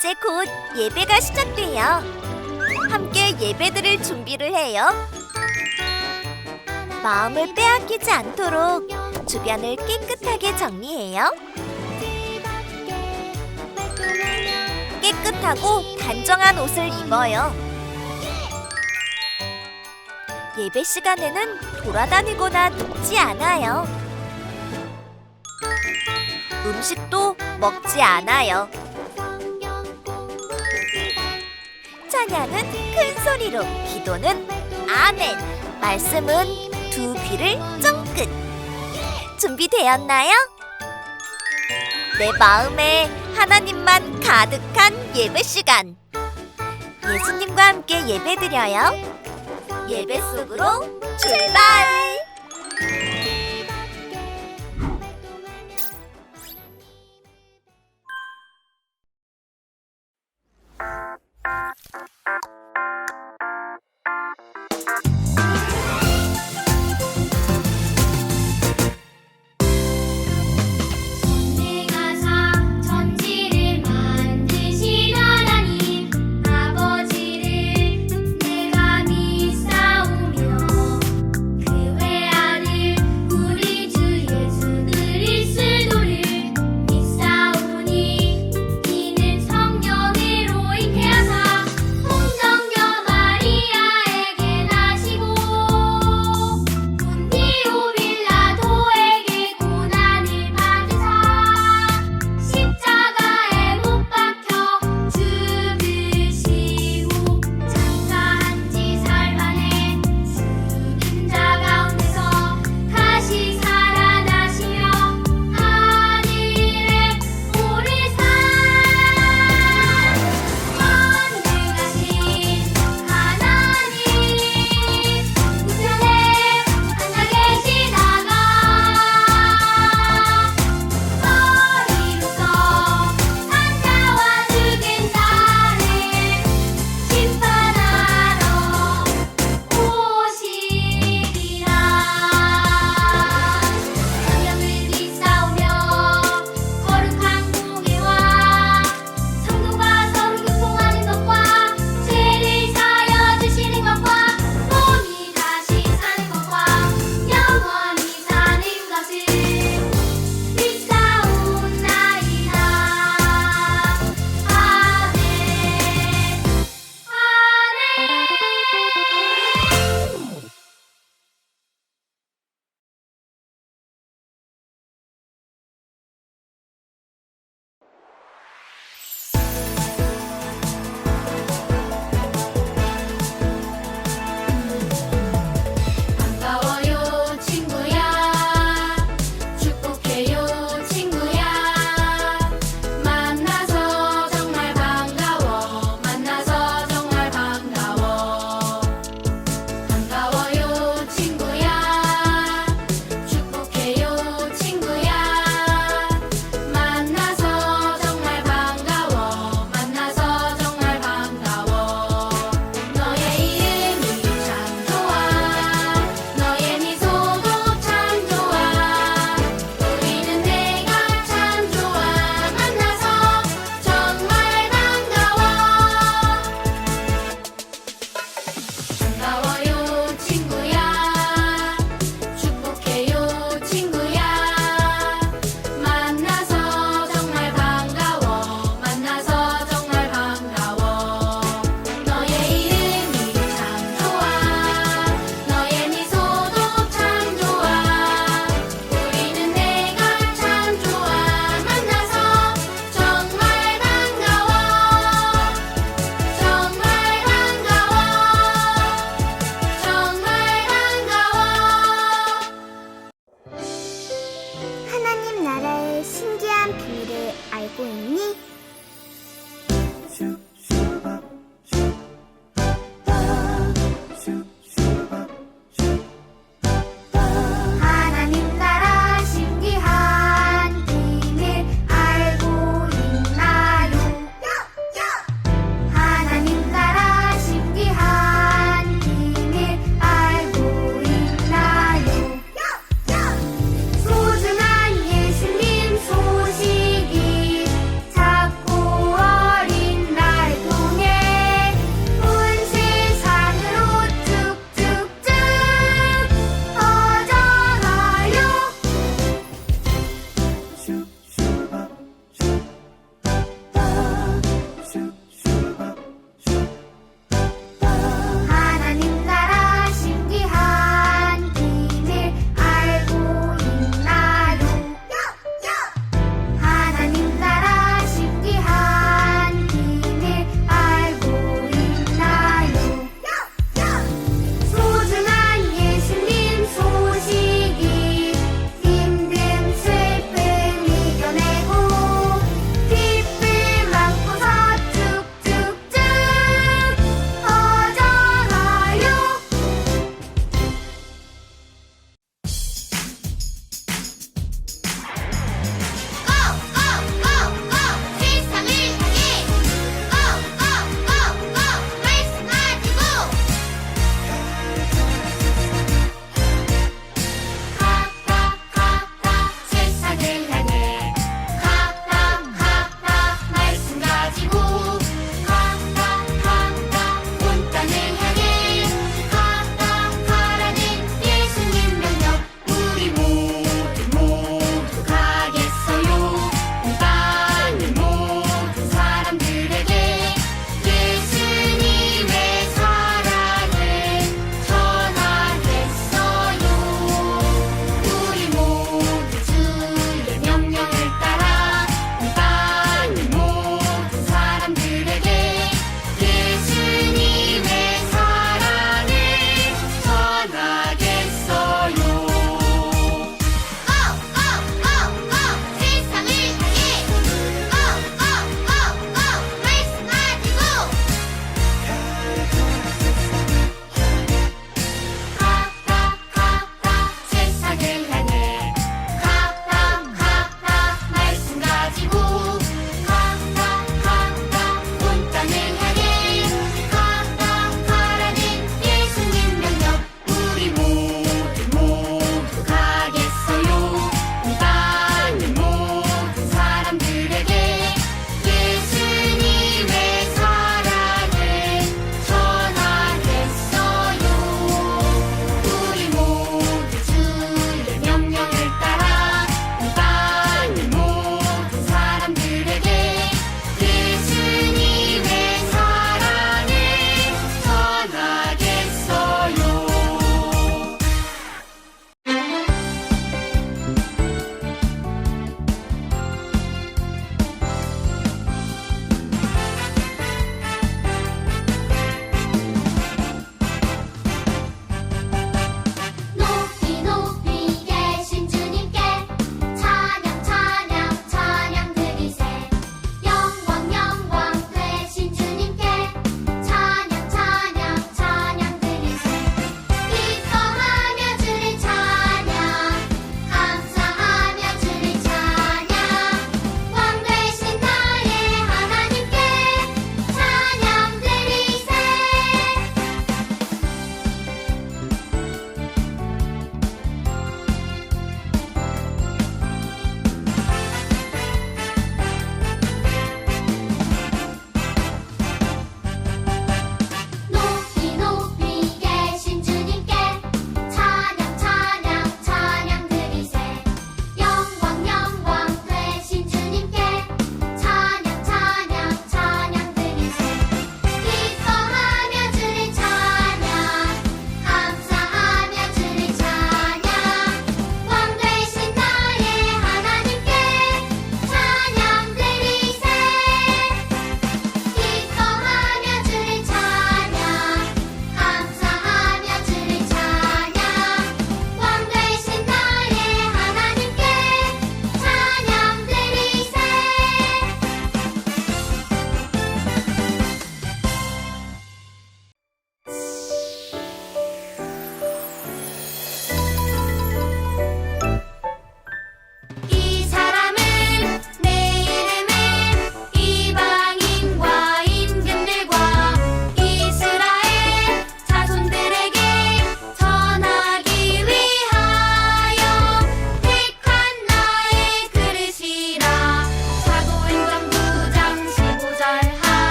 이제 곧 예배가 시작돼요. 함께 예배드릴 준비를 해요. 마음을 빼앗기지 않도록 주변을 깨끗하게 정리해요. 깨끗하고 단정한 옷을 입어요. 예배 시간에는 돌아다니거나 눕지 않아요. 음식도 먹지 않아요. 찬양은 큰 소리로, 기도는 아멘, 말씀은 두 귀를 쫑긋. 준비되었나요? 내 마음에 하나님만 가득한 예배 시간. 예수님과 함께 예배드려요. 예배 속으로 출발!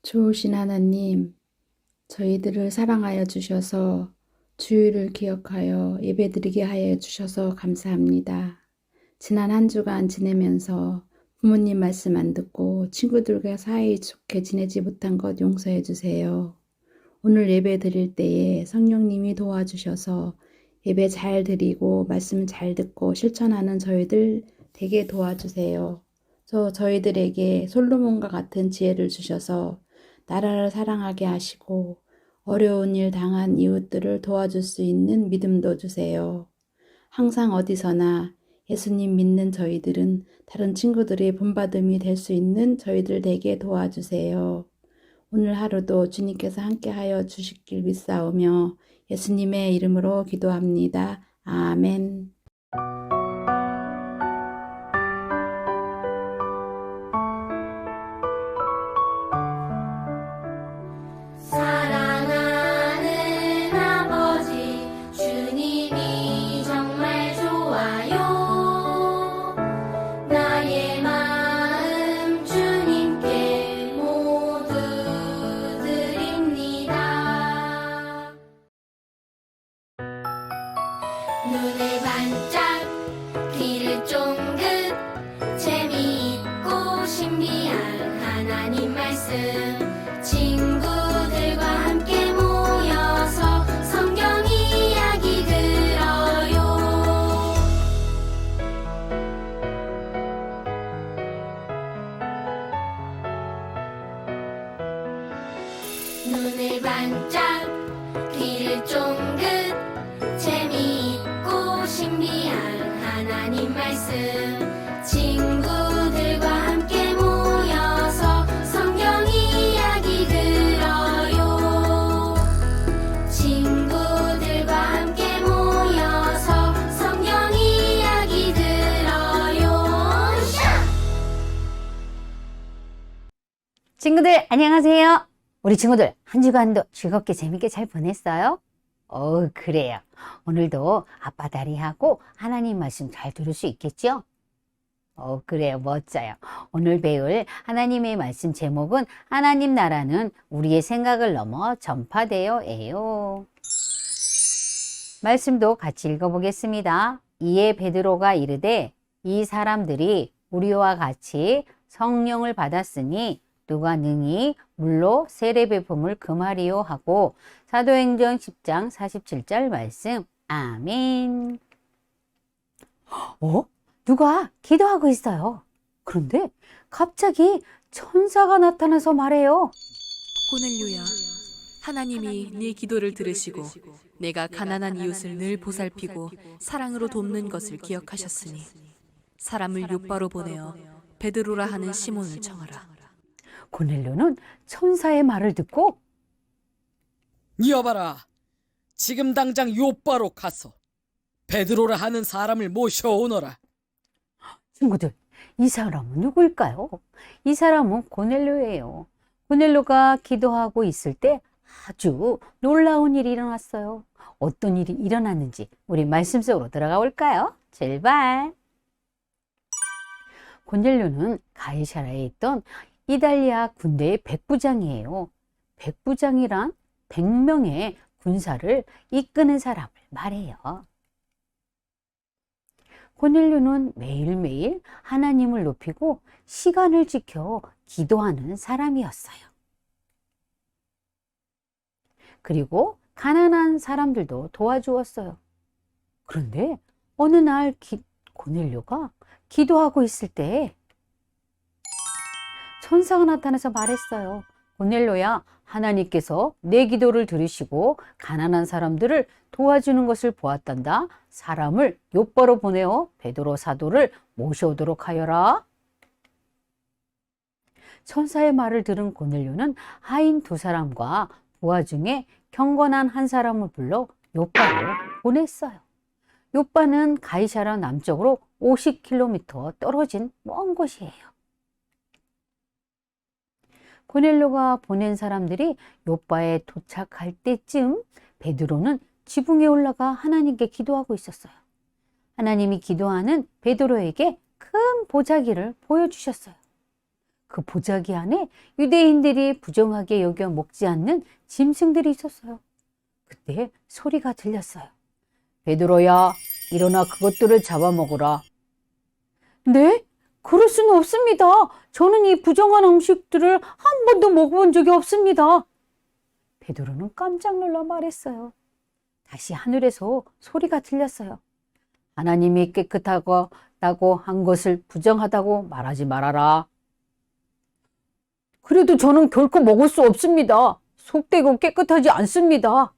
좋으신 하나님, 저희들을 사랑하여 주셔서 주일을 기억하여 예배드리게 하여 주셔서 감사합니다. 지난 한 주간 지내면서 부모님 말씀 안 듣고 친구들과 사이 좋게 지내지 못한 것 용서해 주세요. 오늘 예배 드릴 때에 성령님이 도와주셔서 예배 잘 드리고 말씀 잘 듣고 실천하는 저희들 되게 도와주세요. 저희들에게 솔로몬과 같은 지혜를 주셔서 나라를 사랑하게 하시고 어려운 일 당한 이웃들을 도와줄 수 있는 믿음도 주세요. 항상 어디서나 예수님 믿는 저희들은 다른 친구들의 본받음이 될 수 있는 저희들 되게 도와주세요. 오늘 하루도 주님께서 함께하여 주시길 믿사오며 예수님의 이름으로 기도합니다. 아멘. 사랑하는 아버지 주님이 정말 좋아요. 나의 마음 주님께 모두 드립니다. 눈을 반짝 귀를 쫑긋 재미있고 신비한 하나님 말씀 친구들과 함께 모여서 성경 이야기 들어요. 눈을 반짝 귀를 쫑긋 재미있고 신비한 하나님 말씀 친구들과 함께 모여서 성경 이야기 들어요. 친구들과 함께 모여서 성경 이야기 들어요. 친구들 안녕하세요. 우리 친구들 한 주간도 즐겁게 재밌게 잘 보냈어요? 그래요. 오늘도 아빠 다리하고 하나님 말씀 잘 들을 수 있겠죠? 그래요. 멋져요. 오늘 배울 하나님의 말씀 제목은 하나님 나라는 우리의 생각을 넘어 전파되어예요. 말씀도 같이 읽어보겠습니다. 이에 베드로가 이르되 이 사람들이 우리와 같이 성령을 받았으니 누가 능히 물로 세례 베품을 금하리요 하고 사도행전 10장 47절 말씀. 아멘. 누가 기도하고 있어요. 그런데 갑자기 천사가 나타나서 말해요. 고넬료야, 하나님이 네 기도를 들으시고 내가 가난한 이웃을 늘 보살피고 사랑으로 돕는 것을 기억하셨으니 사람을 요바로 보내어 베드로라 하는 시몬을 청하라. 고넬료는 천사의 말을 듣고 여봐라, 지금 당장 요바로 가서 베드로라 하는 사람을 모셔오너라. 친구들, 이 사람은 누구일까요? 이 사람은 고넬료예요. 고넬료가 기도하고 있을 때 아주 놀라운 일이 일어났어요. 어떤 일이 일어났는지 우리 말씀 속으로 들어가 볼까요? 출발! 고넬료는 가이사라에 있던 이달리아 군대의 백부장이에요. 백부장이란 100명의 군사를 이끄는 사람을 말해요. 고넬료는 매일매일 하나님을 높이고 시간을 지켜 기도하는 사람이었어요. 그리고 가난한 사람들도 도와주었어요. 그런데 어느 날 고넬료가 기도하고 있을 때 천사가 나타나서 말했어요. 고넬료야, 하나님께서 내 기도를 들으시고 가난한 사람들을 도와주는 것을 보았단다. 사람을 요바로 보내어 베드로 사도를 모셔오도록 하여라. 천사의 말을 들은 고넬료는 하인 2사람과 부하 중에 경건한 한 사람을 불러 요바로 보냈어요. 요바는 가이사라 남쪽으로 50km 떨어진 먼 곳이에요. 고넬료가 보낸 사람들이 요바에 도착할 때쯤 베드로는 지붕에 올라가 하나님께 기도하고 있었어요. 하나님이 기도하는 베드로에게 큰 보자기를 보여주셨어요. 그 보자기 안에 유대인들이 부정하게 여겨 먹지 않는 짐승들이 있었어요. 그때 소리가 들렸어요. 베드로야, 일어나 그것들을 잡아먹으라. 네? 그럴 수는 없습니다. 저는 이 부정한 음식들을 한 번도 먹어본 적이 없습니다. 베드로는 깜짝 놀라 말했어요. 다시 하늘에서 소리가 들렸어요. 하나님이 깨끗하다고 한 것을 부정하다고 말하지 말아라. 그래도 저는 결코 먹을 수 없습니다. 속되고 깨끗하지 않습니다.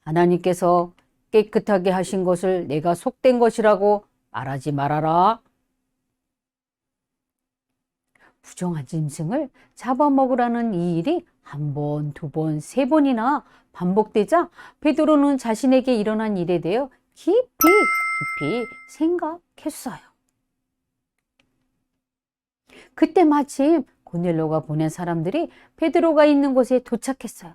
하나님께서 깨끗하게 하신 것을 내가 속된 것이라고 말하지 말아라. 부정한 짐승을 잡아먹으라는 이 일이 한 번, 두 번, 세 번이나 반복되자 베드로는 자신에게 일어난 일에 대해 깊이 생각했어요. 그때 마침 고넬료가 보낸 사람들이 베드로가 있는 곳에 도착했어요.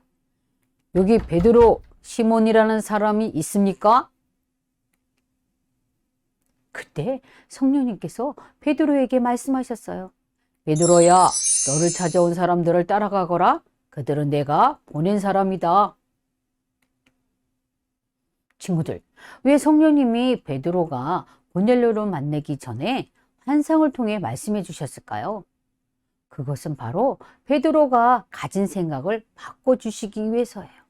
여기 베드로 시몬이라는 사람이 있습니까? 그때 성령님께서 베드로에게 말씀하셨어요. 베드로야, 너를 찾아온 사람들을 따라가거라. 그들은 내가 보낸 사람이다. 친구들, 왜 성령님이 베드로가 고넬료를 만나기 전에 환상을 통해 말씀해 주셨을까요? 그것은 바로 베드로가 가진 생각을 바꿔주시기 위해서예요.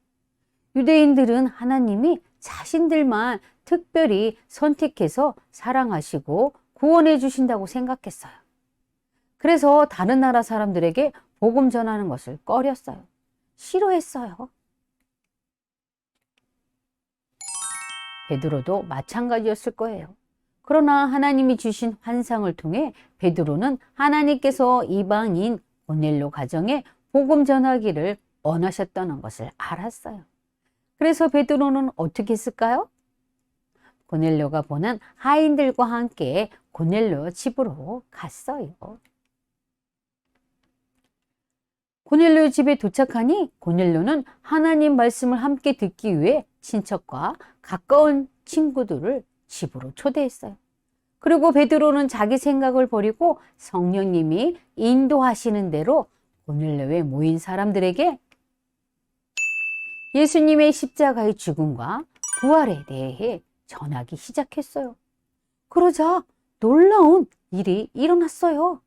유대인들은 하나님이 자신들만 특별히 선택해서 사랑하시고 구원해 주신다고 생각했어요. 그래서 다른 나라 사람들에게 복음 전하는 것을 꺼렸어요. 싫어했어요. 베드로도 마찬가지였을 거예요. 그러나 하나님이 주신 환상을 통해 베드로는 하나님께서 이방인 고넬료 가정에 복음 전하기를 원하셨다는 것을 알았어요. 그래서 베드로는 어떻게 했을까요? 고넬료가 보낸 하인들과 함께 고넬료 집으로 갔어요. 고넬료 집에 도착하니 고넬료는 하나님 말씀을 함께 듣기 위해 친척과 가까운 친구들을 집으로 초대했어요. 그리고 베드로는 자기 생각을 버리고 성령님이 인도하시는 대로 고넬료에 모인 사람들에게 예수님의 십자가의 죽음과 부활에 대해 전하기 시작했어요. 그러자 놀라운 일이 일어났어요.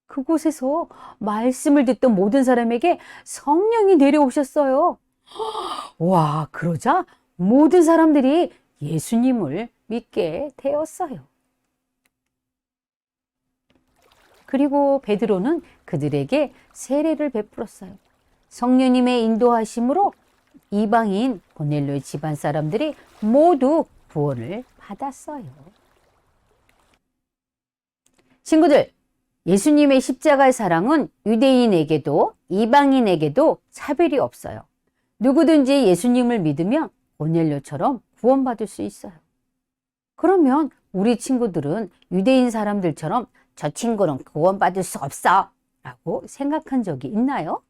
그곳에서 말씀을 듣던 모든 사람에게 성령이 내려오셨어요. 와, 그러자 모든 사람들이 예수님을 믿게 되었어요. 그리고 베드로는 그들에게 세례를 베풀었어요. 성령님의 인도하심으로 이방인 고넬료의 집안 사람들이 모두 구원을 받았어요. 친구들, 예수님의 십자가의 사랑은 유대인에게도 이방인에게도 차별이 없어요. 누구든지 예수님을 믿으면 고넬료처럼 구원받을 수 있어요. 그러면 우리 친구들은 유대인 사람들처럼 저 친구는 구원받을 수 없어 라고 생각한 적이 있나요?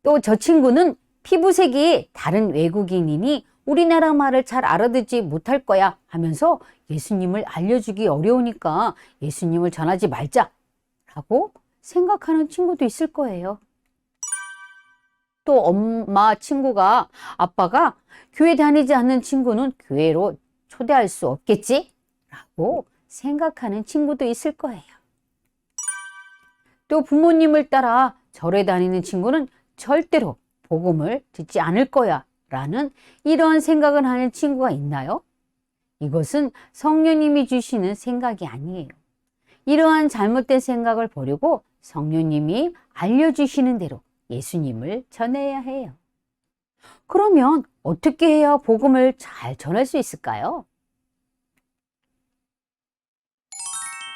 또 저 친구는 피부색이 다른 외국인이니 우리나라 말을 잘 알아듣지 못할 거야 하면서 예수님을 알려주기 어려우니까 예수님을 전하지 말자 라고 생각하는 친구도 있을 거예요. 또 엄마 친구가 아빠가 교회 다니지 않는 친구는 교회로 초대할 수 없겠지? 라고 생각하는 친구도 있을 거예요. 또 부모님을 따라 절에 다니는 친구는 절대로 복음을 듣지 않을 거야 라는 이런 생각을 하는 친구가 있나요? 이것은 성령님이 주시는 생각이 아니에요. 이러한 잘못된 생각을 버리고 성령님이 알려주시는 대로 예수님을 전해야 해요. 그러면 어떻게 해야 복음을 잘 전할 수 있을까요?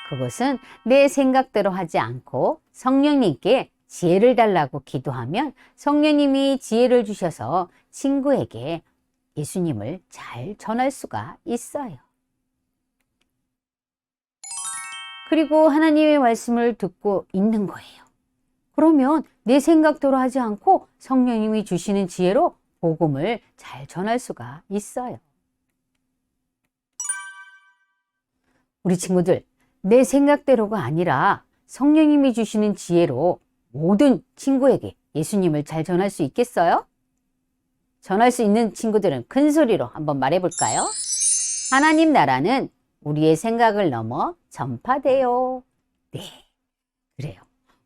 그것은 내 생각대로 하지 않고 성령님께 지혜를 달라고 기도하면 성령님이 지혜를 주셔서 친구에게 예수님을 잘 전할 수가 있어요. 그리고 하나님의 말씀을 듣고 있는 거예요. 그러면 내 생각대로 하지 않고 성령님이 주시는 지혜로 복음을 잘 전할 수가 있어요. 우리 친구들, 내 생각대로가 아니라 성령님이 주시는 지혜로 모든 친구에게 예수님을 잘 전할 수 있겠어요? 전할 수 있는 친구들은 큰 소리로 한번 말해볼까요? 하나님 나라는 우리의 생각을 넘어 전파돼요. 네, 그래요.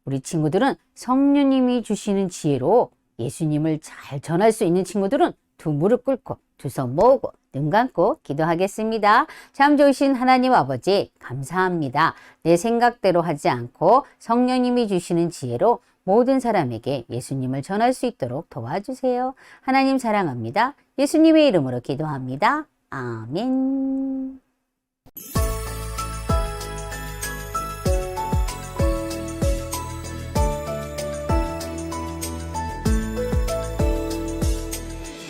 우리 친구들은 성령님이 주시는 지혜로 예수님을 잘 전할 수 있는 친구들은 두 무릎 꿇고 두 손 모으고 눈 감고 기도하겠습니다. 참 좋으신 하나님 아버지 감사합니다. 내 생각대로 하지 않고 성령님이 주시는 지혜로 모든 사람에게 예수님을 전할 수 있도록 도와주세요. 하나님 사랑합니다. 예수님의 이름으로 기도합니다. 아멘.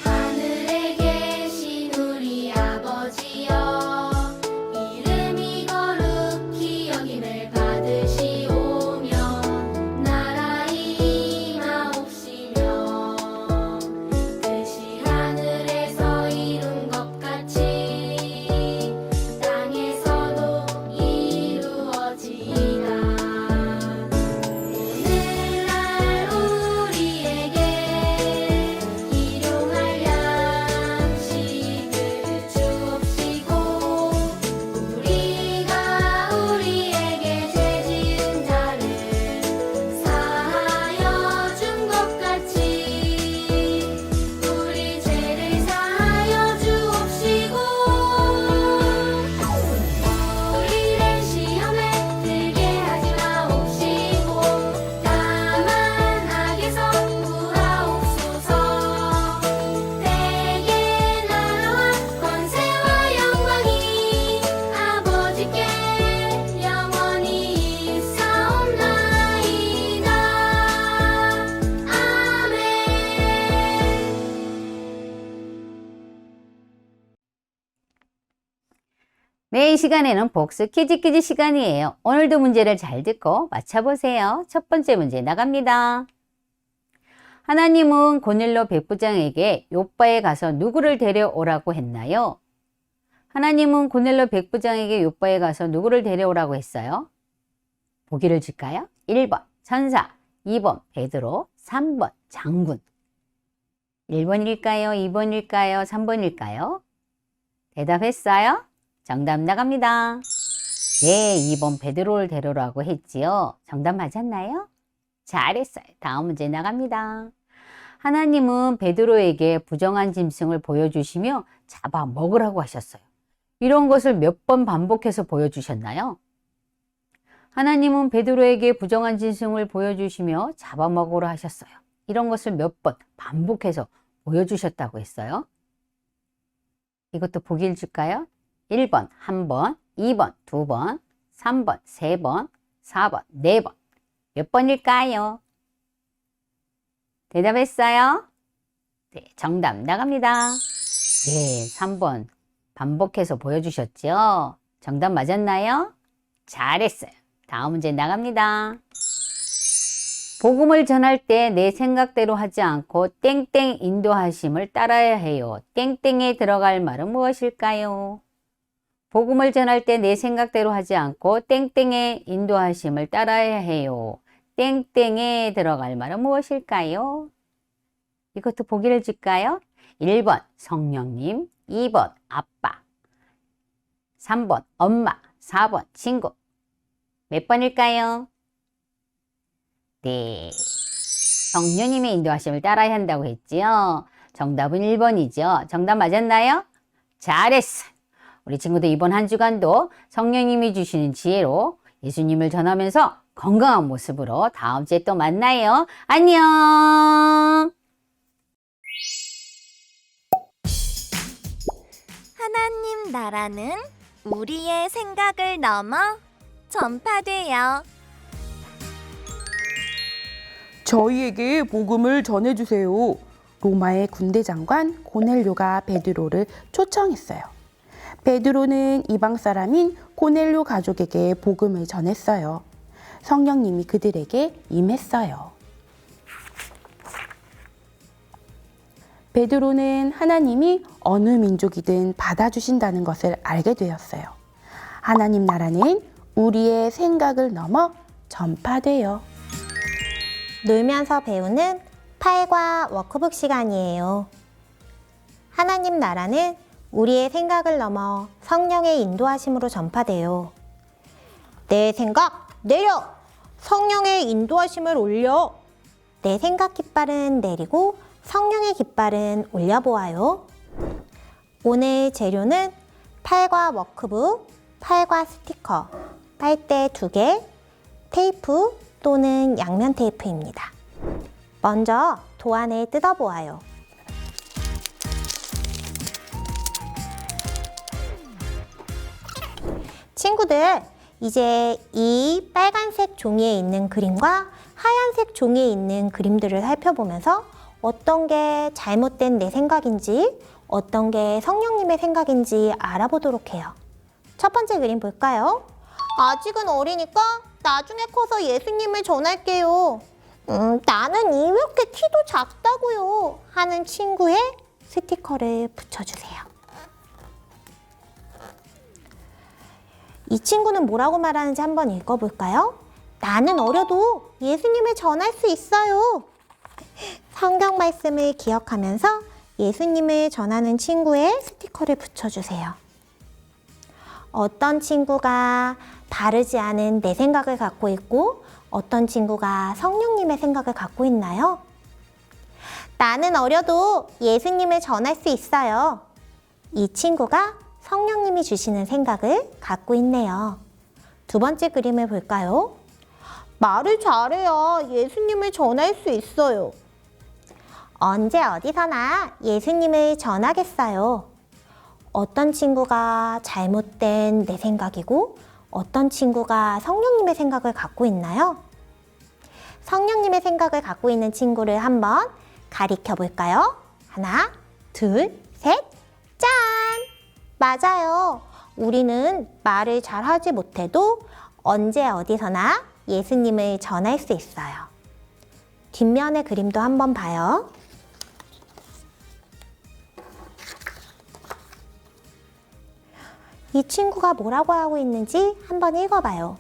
하늘에 계신 우리 아버지여 이름이 거룩히 여김을 받으시오며 나라의 임하옵시며 뜻이 하늘에서 이룬 것 같이 땅에서도 이루어지이다. 오늘날 우리에게 일용할 양식을 주옵시고 우리가 우리에게 죄 지은 자를 사하여 준 것 같이 우리 죄를 사하여 주옵시고 우리를 시험에 들게 하지 마옵시고 다만 악에서 구하옵소서. 내게 나라와 권세와 영광이 아버지께 영원히 있사옵나이다. 아멘. 네, 이 시간에는 복수 퀴즈 시간이에요. 오늘도 문제를 잘 듣고 맞춰보세요. 첫 번째 문제 나갑니다. 하나님은 고넬료 백부장에게 요빠에 가서 누구를 데려오라고 했나요? 하나님은 고넬료 백부장에게 요빠에 가서 누구를 데려오라고 했어요? 보기를 줄까요? 1번 천사, 2번 베드로, 3번 장군. 1번일까요? 2번일까요? 3번일까요? 대답했어요? 정답 나갑니다. 네, 2번 베드로를 데려오라고 했지요. 정답 맞았나요? 잘했어요. 다음 문제 나갑니다. 하나님은 베드로에게 부정한 짐승을 보여주시며 잡아 먹으라고 하셨어요. 이런 것을 몇 번 반복해서 보여주셨나요? 하나님은 베드로에게 부정한 짐승을 보여주시며 잡아 먹으라 하셨어요. 이런 것을 몇 번 반복해서 보여주셨다고 했어요. 이것도 보기를 줄까요? 1번, 1번, 2번, 2번, 3번, 3번, 4번, 4번. 몇 번일까요? 대답했어요? 네, 정답 나갑니다. 네, 3번 반복해서 보여주셨죠? 정답 맞았나요? 잘했어요. 다음 문제 나갑니다. 복음을 전할 때 내 생각대로 하지 않고 땡땡 인도하심을 따라야 해요. 땡땡에 들어갈 말은 무엇일까요? 복음을 전할 때 내 생각대로 하지 않고 땡땡의 인도하심을 따라야 해요. 땡땡에 들어갈 말은 무엇일까요? 이것도 보기를 줄까요? 1번 성령님, 2번 아빠, 3번 엄마, 4번 친구. 몇 번일까요? 네, 성령님의 인도하심을 따라야 한다고 했지요. 정답은 1번이죠. 정답 맞았나요? 잘했어요. 우리 친구들 이번 한 주간도 성령님이 주시는 지혜로 예수님을 전하면서 건강한 모습으로 다음 주에 또 만나요. 안녕. 하나님 나라는 우리의 생각을 넘어 전파돼요. 저희에게 복음을 전해주세요. 로마의 군대 장관 고넬료가 베드로를 초청했어요. 베드로는 이방 사람인 고넬료 가족에게 복음을 전했어요. 성령님이 그들에게 임했어요. 베드로는 하나님이 어느 민족이든 받아주신다는 것을 알게 되었어요. 하나님 나라는 우리의 생각을 넘어 전파돼요. 놀면서 배우는 8과 워크북 시간이에요. 하나님 나라는 우리의 생각을 넘어 성령의 인도하심으로 전파돼요. 내 생각 내려! 성령의 인도하심을 올려! 내 생각 깃발은 내리고 성령의 깃발은 올려보아요. 오늘 재료는 8과 워크북, 8과 스티커, 빨대 2개, 테이프 또는 양면 테이프입니다. 먼저 도안을 뜯어보아요. 친구들, 이제 이 빨간색 종이에 있는 그림과 하얀색 종이에 있는 그림들을 살펴보면서 어떤 게 잘못된 내 생각인지 어떤 게 성령님의 생각인지 알아보도록 해요. 첫 번째 그림 볼까요? 아직은 어리니까 나중에 커서 예수님을 전할게요. 나는 이렇게 키도 작다고요 하는 친구의 스티커를 붙여주세요. 이 친구는 뭐라고 말하는지 한번 읽어볼까요? 나는 어려도 예수님을 전할 수 있어요. 성경 말씀을 기억하면서 예수님을 전하는 친구의 스티커를 붙여주세요. 어떤 친구가 다르지 않은 내 생각을 갖고 있고 어떤 친구가 성령님의 생각을 갖고 있나요? 나는 어려도 예수님을 전할 수 있어요. 이 친구가 성령님이 주시는 생각을 갖고 있네요. 두 번째 그림을 볼까요? 말을 잘해야 예수님을 전할 수 있어요. 언제 어디서나 예수님을 전하겠어요. 어떤 친구가 잘못된 내 생각이고 어떤 친구가 성령님의 생각을 갖고 있나요? 성령님의 생각을 갖고 있는 친구를 한번 가리켜 볼까요? 하나, 둘, 셋, 짠! 맞아요. 우리는 말을 잘하지 못해도 언제 어디서나 예수님을 전할 수 있어요. 뒷면의 그림도 한번 봐요. 이 친구가 뭐라고 하고 있는지 한번 읽어봐요.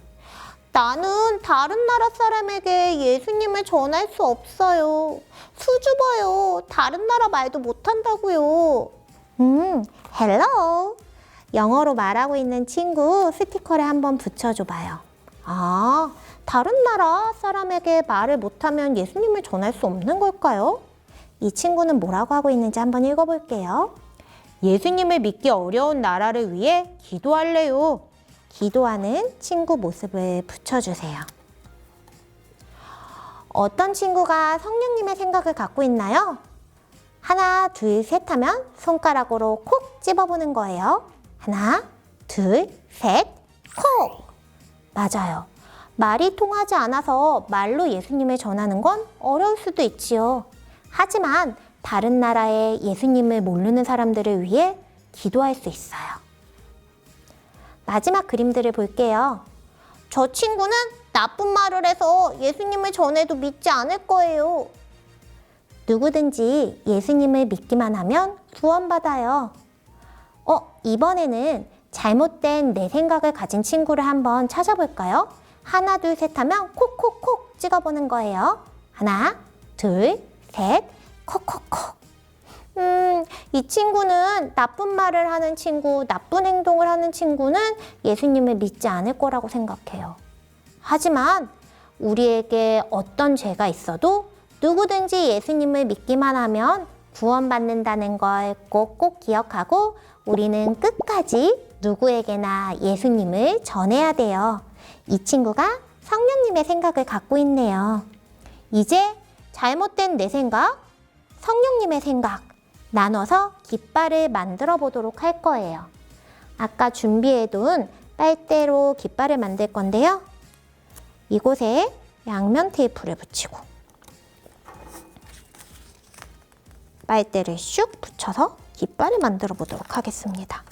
나는 다른 나라 사람에게 예수님을 전할 수 없어요. 수줍어요. 다른 나라 말도 못한다고요. 헬로. 영어로 말하고 있는 친구 스티커를 한번 붙여줘봐요. 아, 다른 나라 사람에게 말을 못하면 예수님을 전할 수 없는 걸까요? 이 친구는 뭐라고 하고 있는지 한번 읽어볼게요. 예수님을 믿기 어려운 나라를 위해 기도할래요. 기도하는 친구 모습을 붙여주세요. 어떤 친구가 성령님의 생각을 갖고 있나요? 하나, 둘, 셋 하면 손가락으로 콕 집어보는 거예요. 하나, 둘, 셋, 콕! 맞아요. 말이 통하지 않아서 말로 예수님을 전하는 건 어려울 수도 있지요. 하지만 다른 나라의 예수님을 모르는 사람들을 위해 기도할 수 있어요. 마지막 그림들을 볼게요. 저 친구는 나쁜 말을 해서 예수님을 전해도 믿지 않을 거예요. 누구든지 예수님을 믿기만 하면 구원받아요. 이번에는 잘못된 내 생각을 가진 친구를 한번 찾아볼까요? 하나, 둘, 셋 하면 콕콕콕 찍어보는 거예요. 하나, 둘, 셋, 콕콕콕. 이 친구는 나쁜 말을 하는 친구, 나쁜 행동을 하는 친구는 예수님을 믿지 않을 거라고 생각해요. 하지만 우리에게 어떤 죄가 있어도 누구든지 예수님을 믿기만 하면 구원받는다는 걸 꼭꼭 기억하고 우리는 끝까지 누구에게나 예수님을 전해야 돼요. 이 친구가 성령님의 생각을 갖고 있네요. 이제 잘못된 내 생각, 성령님의 생각 나눠서 깃발을 만들어 보도록 할 거예요. 아까 준비해둔 빨대로 깃발을 만들 건데요. 이곳에 양면 테이프를 붙이고 빨대를 슉 붙여서 깃발을 만들어 보도록 하겠습니다.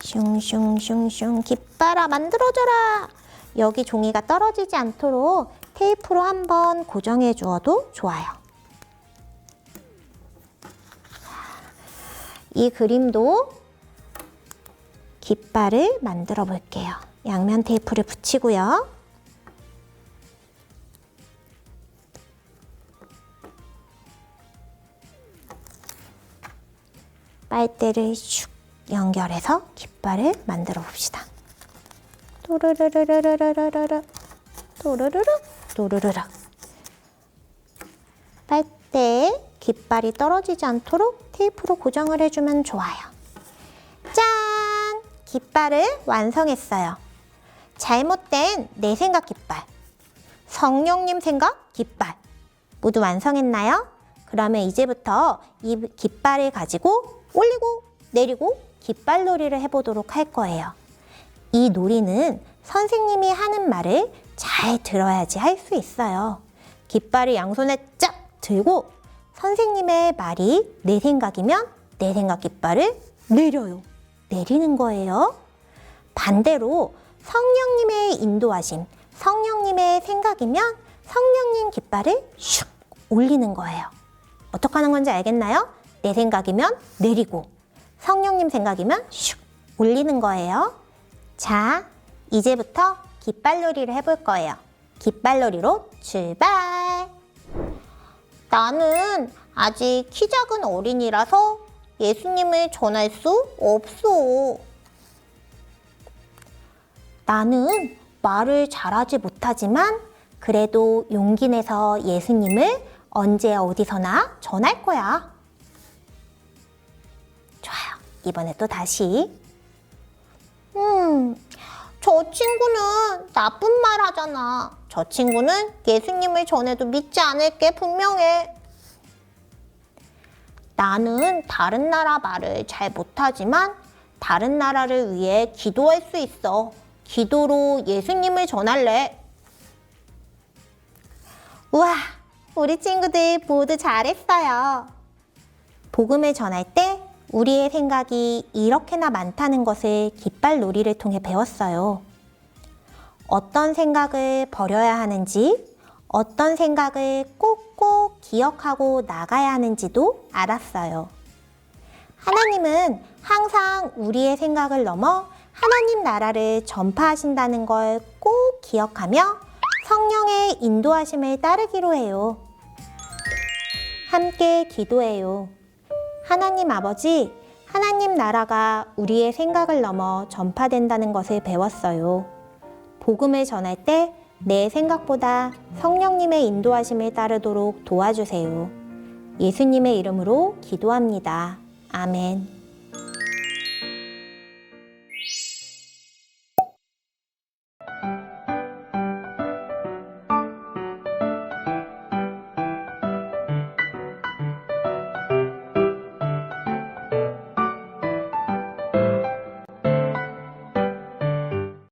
슝슝슝슝 깃발아 만들어줘라. 여기 종이가 떨어지지 않도록 테이프로 한번 고정해 주어도 좋아요. 이 그림도 깃발을 만들어 볼게요. 양면 테이프를 붙이고요. 빨대를 슉 연결해서 깃발을 만들어 봅시다. 또르르르르르르르르 또르르르 또르르르. 빨대에 깃발이 떨어지지 않도록 테이프로 고정을 해주면 좋아요. 짠! 깃발을 완성했어요. 잘못된 내 생각 깃발, 성령님 생각 깃발 모두 완성했나요? 그러면 이제부터 이 깃발을 가지고 올리고 내리고 깃발 놀이를 해보도록 할 거예요. 이 놀이는 선생님이 하는 말을 잘 들어야지 할 수 있어요. 깃발을 양손에 쫙 들고 선생님의 말이 내 생각이면 내 생각 깃발을 내려요. 내리는 거예요. 반대로 성령님의 인도하심, 성령님의 생각이면 성령님 깃발을 슉 올리는 거예요. 어떻게 하는 건지 알겠나요? 내 생각이면 내리고 성령님 생각이면 슉 올리는 거예요. 자, 이제부터 깃발놀이를 해볼 거예요. 깃발놀이로 출발! 나는 아직 키 작은 어린이라서 예수님을 전할 수 없어. 나는 말을 잘하지 못하지만 그래도 용기 내서 예수님을 언제 어디서나 전할 거야. 좋아요. 이번에 또 다시. 저 친구는 나쁜 말 하잖아. 저 친구는 예수님을 전해도 믿지 않을 게 분명해. 나는 다른 나라 말을 잘 못하지만 다른 나라를 위해 기도할 수 있어. 기도로 예수님을 전할래. 우와, 우리 친구들 모두 잘했어요. 복음을 전할 때 우리의 생각이 이렇게나 많다는 것을 깃발놀이를 통해 배웠어요. 어떤 생각을 버려야 하는지, 어떤 생각을 꼭꼭 기억하고 나가야 하는지도 알았어요. 하나님은 항상 우리의 생각을 넘어 하나님 나라를 전파하신다는 걸 꼭 기억하며 성령의 인도하심을 따르기로 해요. 함께 기도해요. 하나님 아버지, 하나님 나라가 우리의 생각을 넘어 전파된다는 것을 배웠어요. 복음을 전할 때 내 생각보다 성령님의 인도하심을 따르도록 도와주세요. 예수님의 이름으로 기도합니다. 아멘.